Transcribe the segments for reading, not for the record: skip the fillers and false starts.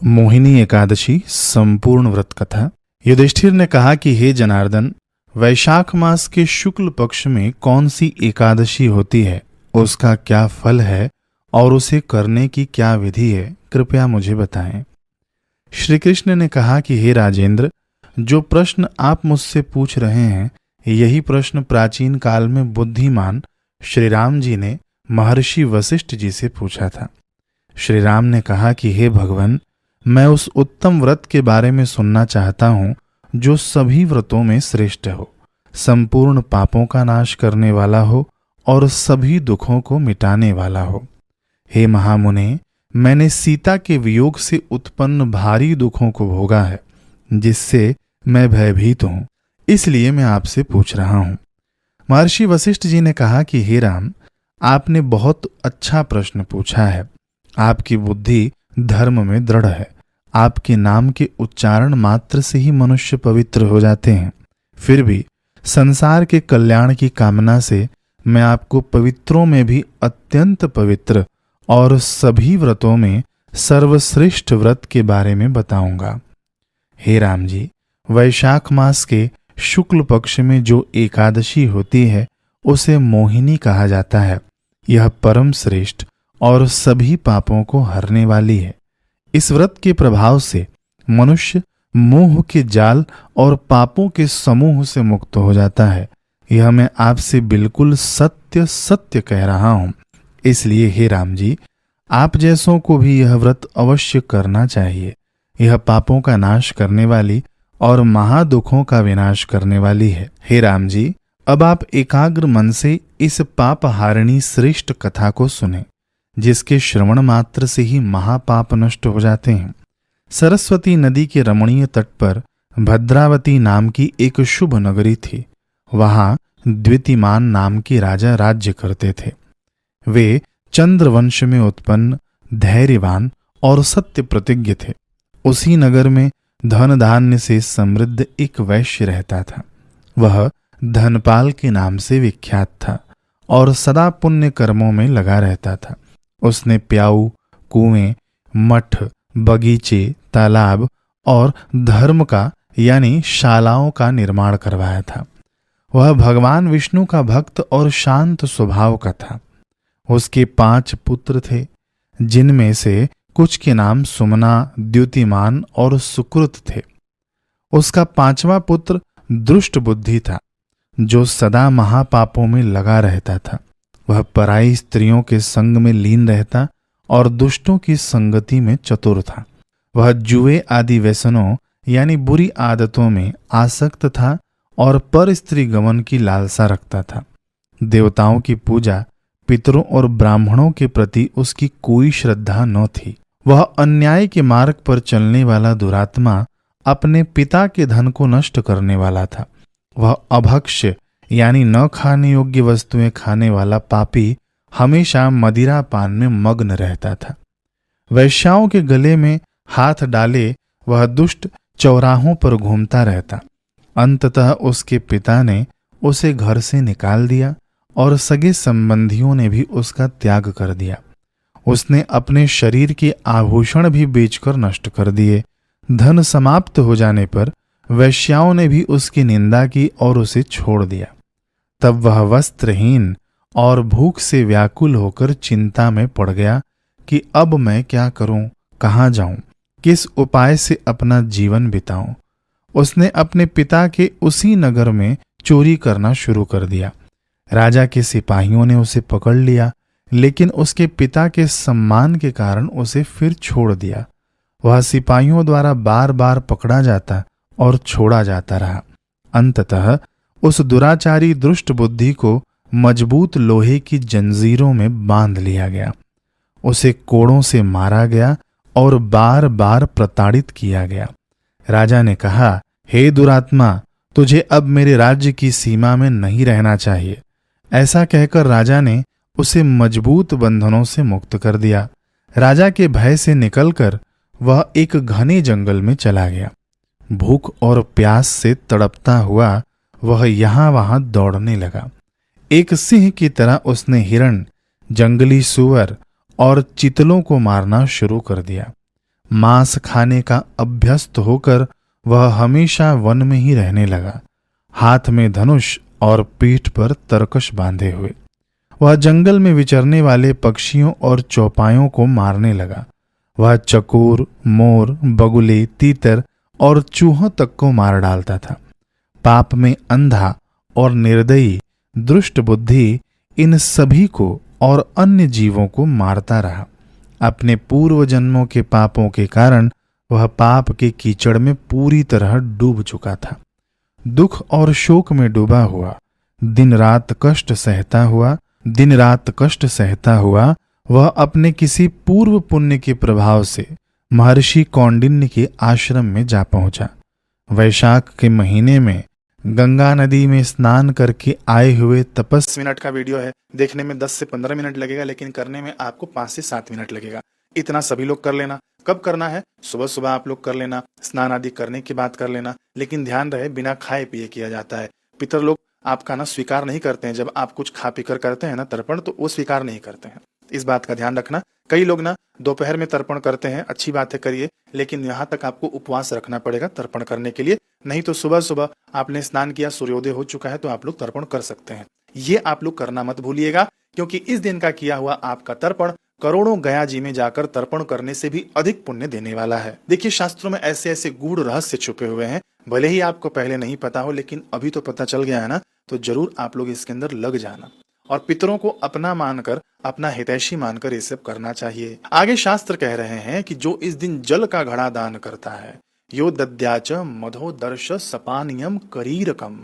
मोहिनी एकादशी संपूर्ण व्रत कथा। युधिष्ठिर ने कहा कि हे जनार्दन, वैशाख मास के शुक्ल पक्ष में कौन सी एकादशी होती है, उसका क्या फल है और उसे करने की क्या विधि है, कृपया मुझे बताएं। श्री कृष्ण ने कहा कि हे राजेंद्र, जो प्रश्न आप मुझसे पूछ रहे हैं, यही प्रश्न प्राचीन काल में बुद्धिमान श्री राम जी ने महर्षि वशिष्ठ जी से पूछा था। श्री राम ने कहा कि हे भगवान, मैं उस उत्तम व्रत के बारे में सुनना चाहता हूं जो सभी व्रतों में श्रेष्ठ हो, संपूर्ण पापों का नाश करने वाला हो और सभी दुखों को मिटाने वाला हो। हे महामुने, मैंने सीता के वियोग से उत्पन्न भारी दुखों को भोगा है, जिससे मैं भयभीत हूं, इसलिए मैं आपसे पूछ रहा हूं। महर्षि वशिष्ठ जी ने कहा कि हे राम, आपने बहुत अच्छा प्रश्न पूछा है। आपकी बुद्धि धर्म में दृढ़ है। आपके नाम के उच्चारण मात्र से ही मनुष्य पवित्र हो जाते हैं। फिर भी संसार के कल्याण की कामना से मैं आपको पवित्रों में भी अत्यंत पवित्र और सभी व्रतों में सर्वश्रेष्ठ व्रत के बारे में बताऊंगा। हे राम जी, वैशाख मास के शुक्ल पक्ष में जो एकादशी होती है, उसे मोहिनी कहा जाता है। यह परम श्रेष्ठ और सभी पापों को हरने वाली है। इस व्रत के प्रभाव से मनुष्य मोह के जाल और पापों के समूह से मुक्त हो जाता है। यह मैं आपसे बिल्कुल सत्य सत्य कह रहा हूं। इसलिए हे राम जी, आप जैसों को भी यह व्रत अवश्य करना चाहिए। यह पापों का नाश करने वाली और महादुखों का विनाश करने वाली है। हे राम जी, अब आप एकाग्र मन से इस पाप हारिणी श्रेष्ठ कथा को सुने, जिसके श्रवण मात्र से ही महापाप नष्ट हो जाते हैं। सरस्वती नदी के रमणीय तट पर भद्रावती नाम की एक शुभ नगरी थी। वहां द्वितीमान नाम की राजा राज्य करते थे। वे चंद्रवंश में उत्पन्न धैर्यवान और सत्य प्रतिज्ञ थे। उसी नगर में धन धान्य से समृद्ध एक वैश्य रहता था। वह धनपाल के नाम से विख्यात था और सदा पुण्य कर्मों में लगा रहता था। उसने प्याऊ, कुएं, मठ, बगीचे, तालाब और धर्म का यानी शालाओं का निर्माण करवाया था। वह भगवान विष्णु का भक्त और शांत स्वभाव का था। उसके 5 पुत्र थे, जिनमें से कुछ के नाम सुमना, द्युतिमान और सुकृत थे। उसका 5वां पुत्र दुष्ट बुद्धि था, जो सदा महापापों में लगा रहता था। वह पराई स्त्रियों के संग में लीन रहता और दुष्टों की संगति में चतुर था। वह जुए आदि व्यसनों यानी बुरी आदतों में आसक्त था और पर स्त्री गमन की लालसा रखता था। देवताओं की पूजा, पितरों और ब्राह्मणों के प्रति उसकी कोई श्रद्धा न थी। वह अन्याय के मार्ग पर चलने वाला दुरात्मा, अपने पिता के धन को नष्ट करने वाला था। वह अभक्ष्य यानी न खाने योग्य वस्तुएं खाने वाला पापी हमेशा मदिरा पान में मग्न रहता था। वैश्याओं के गले में हाथ डाले वह दुष्ट चौराहों पर घूमता रहता। अंततः उसके पिता ने उसे घर से निकाल दिया और सगे संबंधियों ने भी उसका त्याग कर दिया। उसने अपने शरीर के आभूषण भी बेचकर नष्ट कर दिए। धन समाप्त हो जाने पर वैश्याओं ने भी उसकी निंदा की और उसे छोड़ दिया। तब वह वस्त्रहीन और भूख से व्याकुल होकर चिंता में पड़ गया कि अब मैं क्या करूं, कहाँ जाऊं, किस उपाय से अपना जीवन बिताऊं। उसने अपने पिता के उसी नगर में चोरी करना शुरू कर दिया। राजा के सिपाहियों ने उसे पकड़ लिया, लेकिन उसके पिता के सम्मान के कारण उसे फिर छोड़ दिया। वह सिपाहियों द्वारा बार बार पकड़ा जाता और छोड़ा जाता रहा। अंततः उस दुराचारी दुष्ट बुद्धि को मजबूत लोहे की जंजीरों में बांध लिया गया। उसे कोड़ों से मारा गया और बार बार प्रताड़ित किया गया। राजा ने कहा, हे दुरात्मा, तुझे अब मेरे राज्य की सीमा में नहीं रहना चाहिए। ऐसा कहकर राजा ने उसे मजबूत बंधनों से मुक्त कर दिया। राजा के भय से निकलकर वह एक घने जंगल में चला गया। भूख और प्यास से तड़पता हुआ वह यहां वहां दौड़ने लगा। एक सिंह की तरह उसने हिरण, जंगली सूअर और चितलों को मारना शुरू कर दिया। मांस खाने का अभ्यस्त होकर वह हमेशा वन में ही रहने लगा, हाथ में धनुष और पीठ पर तरकश बांधे हुए। वह जंगल में विचरने वाले पक्षियों और चौपायों को मारने लगा। वह चकोर, मोर, बगुले, तीतर और चूहों तक को मार डालता था। पाप में अंधा और निर्दयी, दुष्ट बुद्धि इन सभी को और अन्य जीवों को मारता रहा। अपने पूर्व जन्मों के पापों के कारण वह पाप के कीचड़ में पूरी तरह डूब चुका था। दुख और शोक में डूबा हुआ, दिन रात कष्ट सहता हुआ वह अपने किसी पूर्व पुण्य के प्रभाव से महर्षि कौंडिन्य के आश्रम में जा पहुंचा। वैशाख के महीने में गंगा नदी में स्नान करके आए हुए तपस्वी, 10 मिनट का वीडियो है, देखने में 10 से 15 मिनट लगेगा, लेकिन करने में आपको 5 से 7 मिनट लगेगा। इतना सभी लोग कर लेना। कब करना है? सुबह सुबह आप लोग कर लेना, स्नान आदि करने के बाद कर लेना, लेकिन ध्यान रहे बिना खाए पिए किया जाता है। पितर लोग आपका ना स्वीकार नहीं करते हैं। जब आप कुछ खा पीकर करते हैं ना तर्पण, तो वो स्वीकार नहीं करते हैं। इस बात का ध्यान रखना। कई लोग ना दोपहर में तर्पण करते हैं, अच्छी बात है, करिए, लेकिन यहाँ तक आपको उपवास रखना पड़ेगा तर्पण करने के लिए। नहीं तो सुबह सुबह आपने स्नान किया, सूर्योदय हो चुका है, तो आप लोग तर्पण कर सकते हैं। ये आप लोग करना मत भूलिएगा, क्योंकि इस दिन का किया हुआ आपका तर्पण करोड़ों गया जी में जाकर तर्पण करने से भी अधिक पुण्य देने वाला है। देखिए, शास्त्रों में ऐसे ऐसे गूढ़ रहस्य छुपे हुए हैं, भले ही आपको पहले नहीं पता हो, लेकिन अभी तो पता चल गया है ना, तो जरूर आप लोग इसके अंदर लग जाना और पितरों को अपना मानकर, अपना हितैषी मानकर ये सब करना चाहिए। आगे शास्त्र कह रहे हैं कि जो इस दिन जल का घड़ा दान करता है, यो दद्याच मधो दर्श सपानियम करीरकम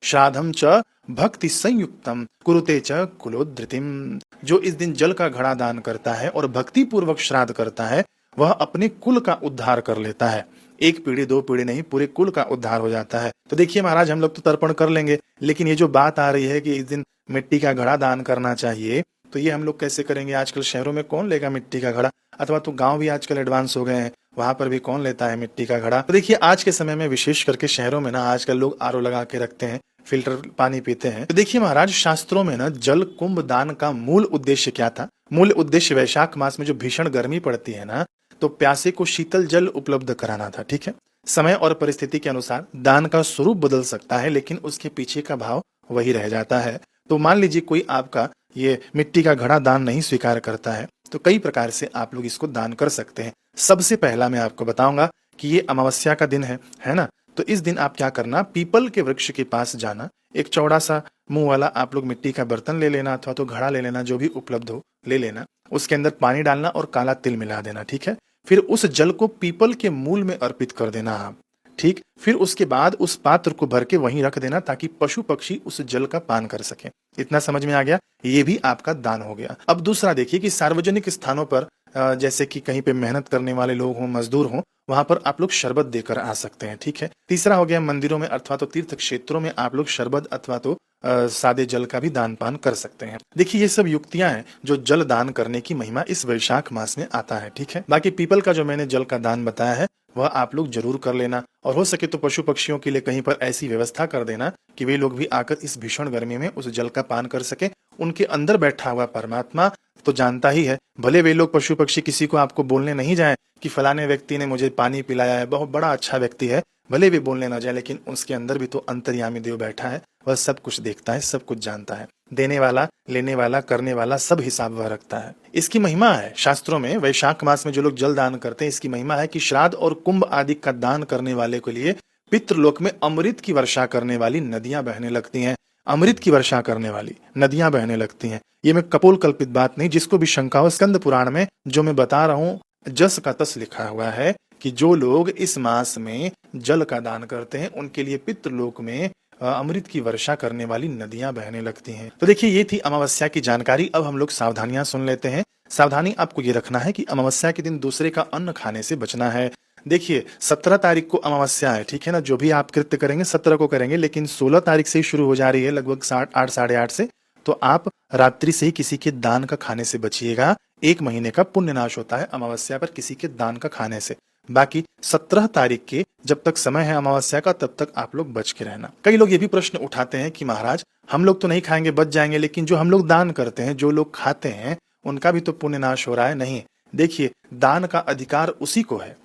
श्राद्धम च भक्ति संयुक्तम कुरुते च कुलोद्धृतिम। जो इस दिन जल का घड़ा दान करता है और भक्ति पूर्वक श्राद्ध करता है, वह अपने कुल का उद्धार कर लेता है। एक पीढ़ी, दो पीढ़ी नहीं, पूरे कुल का उद्धार हो जाता है। तो देखिए महाराज, हम लोग तो तर्पण कर लेंगे, लेकिन ये जो बात आ रही है कि इस दिन मिट्टी का घड़ा दान करना चाहिए, तो ये हम लोग कैसे करेंगे? आजकल शहरों में कौन लेगा मिट्टी का घड़ा, अथवा तो गांव भी आजकल एडवांस हो गए हैं, वहां पर भी कौन लेता है मिट्टी का घड़ा। तो देखिए, आज के समय में विशेष करके शहरों में ना आजकल लोग आरओ लगा के रखते हैं, फिल्टर पानी पीते हैं। तो देखिए महाराज, शास्त्रों में ना जल कुंभ दान का मूल उद्देश्य क्या था? मूल उद्देश्य वैशाख मास में जो भीषण गर्मी पड़ती है ना, तो प्यासे को शीतल जल उपलब्ध कराना था। ठीक है, समय और परिस्थिति के अनुसार दान का स्वरूप बदल सकता है, लेकिन उसके पीछे का भाव वही रह जाता है। तो मान लीजिए कोई आपका ये मिट्टी का घड़ा दान नहीं स्वीकार करता है, तो कई प्रकार से आप लोग इसको दान कर सकते हैं। सबसे पहला मैं आपको बताऊंगा कि ये अमावस्या का दिन है ना, तो इस दिन आप क्या करना, पीपल के वृक्ष के पास जाना, एक चौड़ा सा मुंह वाला आप लोग मिट्टी का बर्तन ले लेना, अथवा तो घड़ा ले लेना, जो भी उपलब्ध हो ले लेना। उसके अंदर पानी डालना और काला तिल मिला देना। ठीक है, फिर उस जल को पीपल के मूल में अर्पित कर देना आप। ठीक, फिर उसके बाद उस पात्र को भर के वहीं रख देना, ताकि पशु पक्षी उस जल का पान कर सके। इतना समझ में आ गया? ये भी आपका दान हो गया। अब दूसरा देखिए कि सार्वजनिक स्थानों पर, जैसे कि कहीं पे मेहनत करने वाले लोग हों, मजदूर हों, वहां पर आप लोग शरबत देकर आ सकते हैं। ठीक है, तीसरा हो गया मंदिरों में अथवा तो तीर्थ क्षेत्रों में आप लोग शरबत अथवा तो सादे जल का भी दान पान कर सकते हैं। देखिए, ये सब युक्तियां हैं जो जल दान करने की महिमा इस वैशाख मास में आता है। ठीक है, बाकी पीपल का जो मैंने जल का दान बताया है, वह आप लोग जरूर कर लेना, और हो सके तो पशु पक्षियों के लिए कहीं पर ऐसी व्यवस्था कर देना कि वे लोग भी आकर इस भीषण गर्मी में उस जल का पान कर सके। उनके अंदर बैठा हुआ परमात्मा तो जानता ही है, भले वे लोग पशु पक्षी किसी को आपको बोलने नहीं जाए कि फलाने व्यक्ति ने मुझे पानी पिलाया है, बहुत बड़ा अच्छा व्यक्ति है, भले वे बोलने ना जाए, लेकिन उसके अंदर भी तो अंतर्यामी देव बैठा है, वह सब कुछ देखता है, सब कुछ जानता है। देने वाला, लेने वाला, करने वाला, सब हिसाब वह रखता है। इसकी महिमा है शास्त्रों में। वैशाख मास में जो लोग जल दान करते हैं, इसकी महिमा है कि श्राद्ध और कुंभ आदि का दान करने वाले के लिए पितृलोक में अमृत की वर्षा करने वाली नदियां बहने लगती हैं। अमृत की वर्षा करने वाली नदियां बहने लगती हैं। ये मैं कपोल कल्पित बात नहीं, जिसको भी शंका हो, स्कंद पुराण में जो मैं बता रहा हूँ, जस का तस लिखा हुआ है कि जो लोग इस मास में जल का दान करते हैं, उनके लिए पितृलोक में अमृत की वर्षा करने वाली नदियां बहने लगती हैं। तो देखिए, ये थी अमावस्या की जानकारी। अब हम लोग सावधानियां सुन लेते हैं। सावधानी आपको ये रखना है कि अमावस्या के दिन दूसरे का अन्न खाने से बचना है। देखिए, 17 तारीख को अमावस्या है, ठीक है ना, जो भी आप कृत्य करेंगे 17 को करेंगे, लेकिन 16 तारीख से ही शुरू हो जा रही है, लगभग 8 साढ़े 8 से। तो आप रात्रि से ही किसी के दान का खाने से बचिएगा। 1 महीने का पुण्य नाश होता है अमावस्या पर किसी के दान का खाने से। बाकी 17 तारीख के जब तक समय है अमावस्या का, तब तक आप लोग बच के रहना। कई लोग ये भी प्रश्न उठाते हैं कि महाराज, हम लोग तो नहीं खाएंगे, बच जाएंगे, लेकिन जो हम लोग दान करते हैं, जो लोग खाते हैं, उनका भी तो पुण्य नाश हो रहा है। नहीं, देखिए, दान का अधिकार उसी को है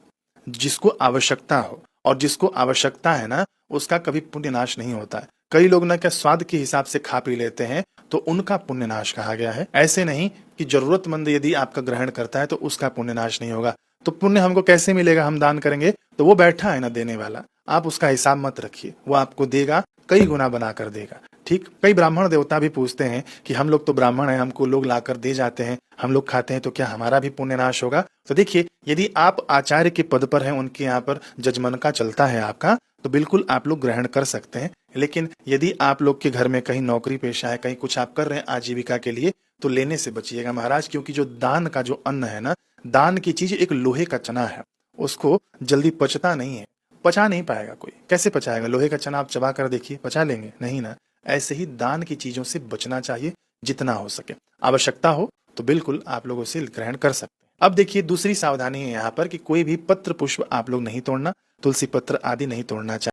जिसको आवश्यकता हो, और जिसको आवश्यकता है ना, उसका कभी पुण्य नाश नहीं होता है। कई लोग ना क्या स्वाद के हिसाब से खा पी लेते हैं, तो उनका पुण्य नाश कहा गया है। ऐसे नहीं कि जरूरतमंद यदि आपका ग्रहण करता है तो उसका पुण्य नाश नहीं होगा। तो पुण्य हमको कैसे मिलेगा, हम दान करेंगे तो वो बैठा है ना देने वाला, आप उसका हिसाब मत रखिए, वो आपको देगा, कई गुना बना कर देगा। ठीक, कई ब्राह्मण देवता भी पूछते हैं कि हम लोग तो ब्राह्मण हैं, हमको लोग लाकर दे जाते हैं, हम लोग खाते हैं, तो क्या हमारा भी पुण्य नाश होगा? तो देखिए, यदि आप आचार्य के पद पर हैं, उनके यहाँ पर जजमन का चलता है आपका, तो बिल्कुल आप लोग ग्रहण कर सकते हैं। लेकिन यदि आप लोग के घर में कहीं नौकरी पेशा है, कहीं कुछ आप कर रहे हैं आजीविका के लिए, तो लेने से बचिएगा महाराज, क्योंकि जो दान का जो अन्न है ना, दान की चीज एक लोहे का चना है, उसको जल्दी पचता नहीं है, पचा नहीं पाएगा कोई। कैसे पचाएगा? लोहे का चना आप चबा कर देखिए, पचा लेंगे? नहीं ना। ऐसे ही दान की चीजों से बचना चाहिए जितना हो सके। आवश्यकता हो तो बिल्कुल आप लोग उसे ग्रहण कर सकते हैं। अब देखिए, दूसरी सावधानी है यहाँ पर कि कोई भी पत्र पुष्प आप लोग नहीं तोड़ना, तुलसी पत्र आदि नहीं तोड़ना चाहिए।